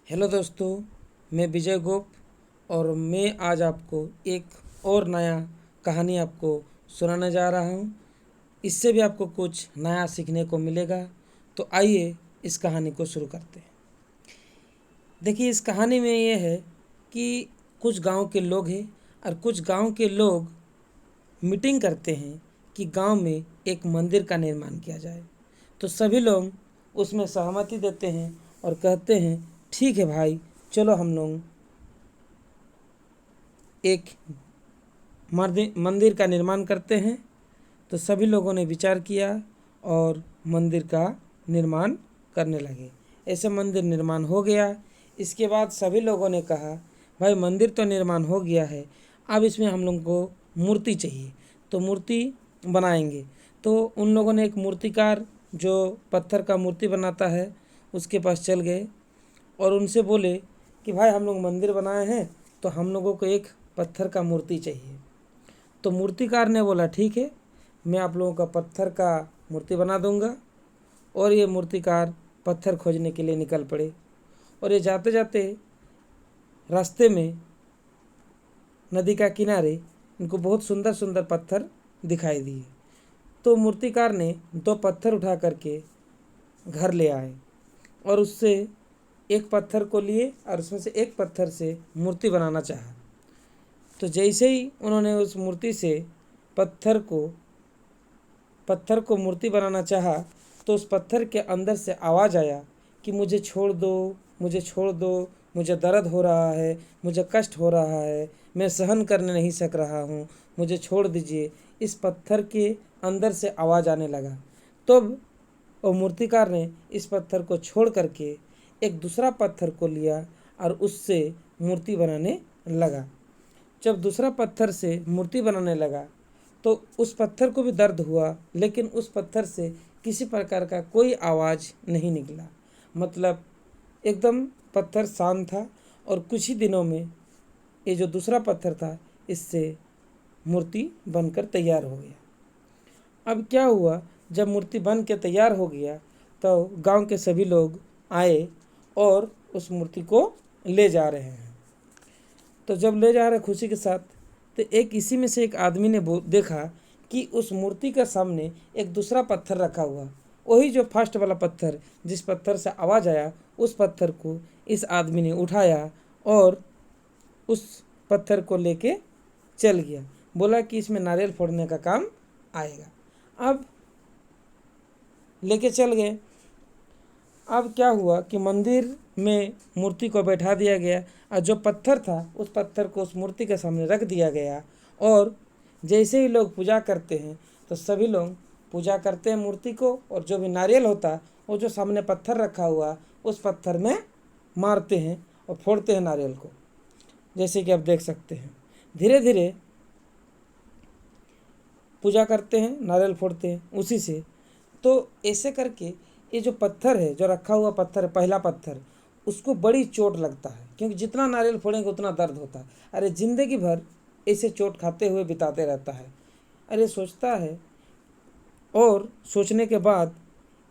Hello दोस्तों, मैं विजय गोप और मैं आज आपको एक और नया कहानी आपको सुनाने जा रहा हूँ। इससे भी आपको कुछ नया सीखने को मिलेगा। तो आइए इस कहानी को शुरू करते हैं। देखिए, इस कहानी में ये है कि कुछ गांव के लोग हैं और कुछ गांव के लोग मीटिंग करते हैं कि गांव में एक मंदिर का निर्माण किया जाए। तो सभी लोग उसमें सहमति देते हैं और कहते हैं, ठीक है भाई, चलो हम लोग एक मंदिर का निर्माण करते हैं। तो सभी लोगों ने विचार किया और मंदिर का निर्माण करने लगे। ऐसे मंदिर निर्माण हो गया। इसके बाद सभी लोगों ने कहा, भाई मंदिर तो निर्माण हो गया है, अब इसमें हम लोग को मूर्ति चाहिए, तो मूर्ति बनाएंगे। तो उन लोगों ने एक मूर्तिकार जो पत्थर का मूर्ति बनाता है उसके पास चल गए और उनसे बोले कि भाई हम लोग मंदिर बनाए हैं, तो हम लोगों को एक पत्थर का मूर्ति चाहिए। तो मूर्तिकार ने बोला, ठीक है, मैं आप लोगों का पत्थर का मूर्ति बना दूंगा। और ये मूर्तिकार पत्थर खोजने के लिए निकल पड़े और ये जाते जाते रास्ते में नदी का किनारे इनको बहुत सुंदर सुंदर पत्थर दिखाई दिए। तो मूर्तिकार ने 2 पत्थर उठा करके घर ले आए और उससे एक पत्थर को लिए और उसमें से एक पत्थर से मूर्ति बनाना चाहा। तो जैसे ही उन्होंने उस मूर्ति से पत्थर को मूर्ति बनाना चाहा, तो उस पत्थर के अंदर से आवाज़ आया कि मुझे छोड़ दो, मुझे छोड़ दो, मुझे दर्द हो रहा है, मुझे कष्ट हो रहा है, मैं सहन करने नहीं सक रहा हूँ, मुझे छोड़ दीजिए। इस पत्थर के अंदर से आवाज़ आने लगा। तब और मूर्तिकार ने इस पत्थर को छोड़ करके एक दूसरा पत्थर को लिया और उससे मूर्ति बनाने लगा। जब दूसरा पत्थर से मूर्ति बनाने लगा तो उस पत्थर को भी दर्द हुआ, लेकिन उस पत्थर से किसी प्रकार का कोई आवाज़ नहीं निकला। मतलब एकदम पत्थर शांत था और कुछ ही दिनों में ये जो दूसरा पत्थर था इससे मूर्ति बनकर तैयार हो गया। अब क्या हुआ, जब मूर्ति बन के तैयार हो गया तो गांव के सभी लोग आए और उस मूर्ति को ले जा रहे हैं। तो जब ले जा रहे खुशी के साथ, तो एक इसी में से एक आदमी ने देखा कि उस मूर्ति के सामने एक दूसरा पत्थर रखा हुआ, वही जो फर्स्ट वाला पत्थर जिस पत्थर से आवाज़ आया, उस पत्थर को इस आदमी ने उठाया और उस पत्थर को लेके चल गया। बोला कि इसमें नारियल फोड़ने का काम आएगा। अब लेके चल गए। अब क्या हुआ कि मंदिर में मूर्ति को बैठा दिया गया और जो पत्थर था उस पत्थर को उस मूर्ति के सामने रख दिया गया। और जैसे ही लोग पूजा करते हैं तो सभी लोग पूजा करते हैं मूर्ति को, और जो भी नारियल होता वो जो सामने पत्थर रखा हुआ उस पत्थर में मारते हैं और फोड़ते हैं नारियल को, जैसे कि आप देख सकते हैं। धीरे धीरे पूजा करते हैं, नारियल फोड़ते हैं उसी से। तो ऐसे करके ये जो पत्थर है, जो रखा हुआ पत्थर है, पहला पत्थर, उसको बड़ी चोट लगता है, क्योंकि जितना नारियल फोड़ेंगे उतना दर्द होता है। अरे जिंदगी भर ऐसे चोट खाते हुए बिताते रहता है। अरे सोचता है और सोचने के बाद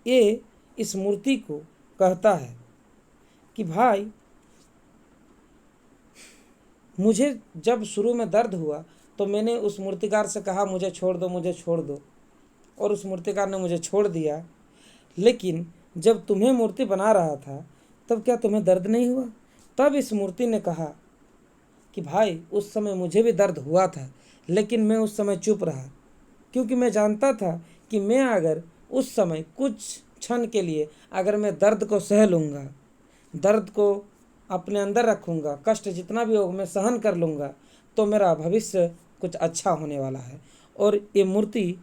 ये इस मूर्ति को कहता है कि भाई, मुझे जब शुरू में दर्द हुआ तो मैंने उस मूर्तिकार से कहा मुझे छोड़ दो, मुझे छोड़ दो, और उस मूर्तिकार ने मुझे छोड़ दिया। लेकिन जब तुम्हें मूर्ति बना रहा था तब क्या तुम्हें दर्द नहीं हुआ? तब इस मूर्ति ने कहा कि भाई, उस समय मुझे भी दर्द हुआ था, लेकिन मैं उस समय चुप रहा, क्योंकि मैं जानता था कि मैं अगर उस समय कुछ क्षण के लिए अगर मैं दर्द को सह लूँगा, दर्द को अपने अंदर रखूँगा, कष्ट जितना भी हो मैं सहन कर लूँगा, तो मेरा भविष्य कुछ अच्छा होने वाला है और ये मूर्ति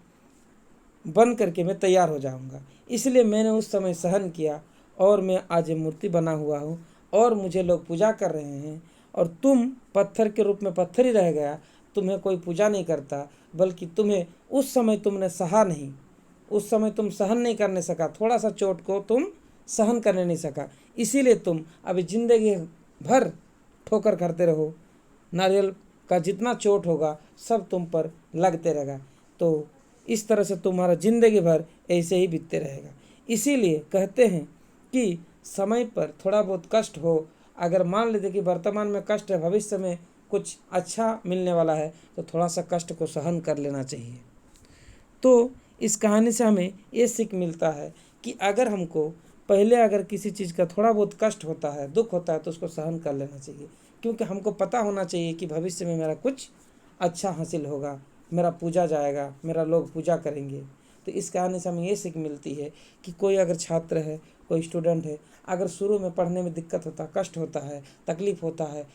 बन करके मैं तैयार हो जाऊंगा। इसलिए मैंने उस समय सहन किया और मैं आज ये मूर्ति बना हुआ हूँ और मुझे लोग पूजा कर रहे हैं, और तुम पत्थर के रूप में पत्थर ही रह गया, तुम्हें कोई पूजा नहीं करता, बल्कि तुम्हें उस समय तुमने सहा नहीं, उस समय तुम सहन नहीं करने सका, थोड़ा सा चोट को तुम सहन करने नहीं सका, इसीलिए तुम अभी ज़िंदगी भर ठोकर खाते रहो, नारियल का जितना चोट होगा सब तुम पर लगते रहेगा। तो इस तरह से तुम्हारा ज़िंदगी भर ऐसे ही बीतते रहेगा। इसीलिए कहते हैं कि समय पर थोड़ा बहुत कष्ट हो अगर मान लेते कि वर्तमान में कष्ट है, भविष्य में कुछ अच्छा मिलने वाला है, तो थोड़ा सा कष्ट को सहन कर लेना चाहिए। तो इस कहानी से हमें ये सीख मिलता है कि अगर हमको पहले अगर किसी चीज़ का थोड़ा बहुत कष्ट होता है, दुख होता है, तो उसको सहन कर लेना चाहिए, क्योंकि हमको पता होना चाहिए कि भविष्य में मेरा कुछ अच्छा हासिल होगा, मेरा पूजा जाएगा, मेरा लोग पूजा करेंगे। तो इस कहानी से हमें ये सीख मिलती है कि कोई अगर छात्र है, कोई स्टूडेंट है, अगर शुरू में पढ़ने में दिक्कत होता है, कष्ट होता है, तकलीफ़ होता है,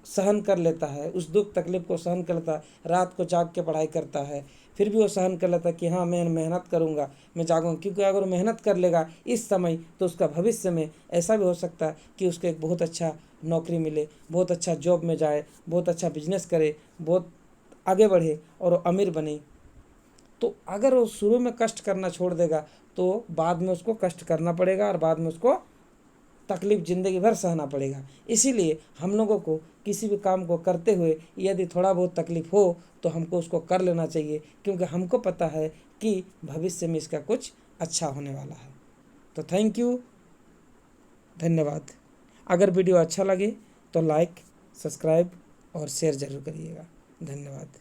सहन कर लेता है, उस दुख तकलीफ को सहन कर लेता है, रात को जाग के पढ़ाई करता है, फिर भी वो सहन कर लेता है कि हाँ मैं मेहनत करूँगा, मैं जागूँगा, क्योंकि अगर वो मेहनत कर लेगा इस समय, तो उसका भविष्य में ऐसा भी हो सकता है कि उसको एक बहुत अच्छा नौकरी मिले, बहुत अच्छा जॉब में जाए, बहुत अच्छा बिजनेस करे, बहुत आगे बढ़े और वो अमीर बने। तो अगर वो शुरू में कष्ट करना छोड़ देगा, तो बाद में उसको कष्ट करना पड़ेगा और बाद में उसको तकलीफ ज़िंदगी भर सहना पड़ेगा। इसीलिए हम लोगों को किसी भी काम को करते हुए यदि थोड़ा बहुत तकलीफ हो, तो हमको उसको कर लेना चाहिए, क्योंकि हमको पता है कि भविष्य में इसका कुछ अच्छा होने वाला है। तो थैंक यू, धन्यवाद। अगर वीडियो अच्छा लगे तो लाइक, सब्सक्राइब और शेयर ज़रूर करिएगा। धन्यवाद।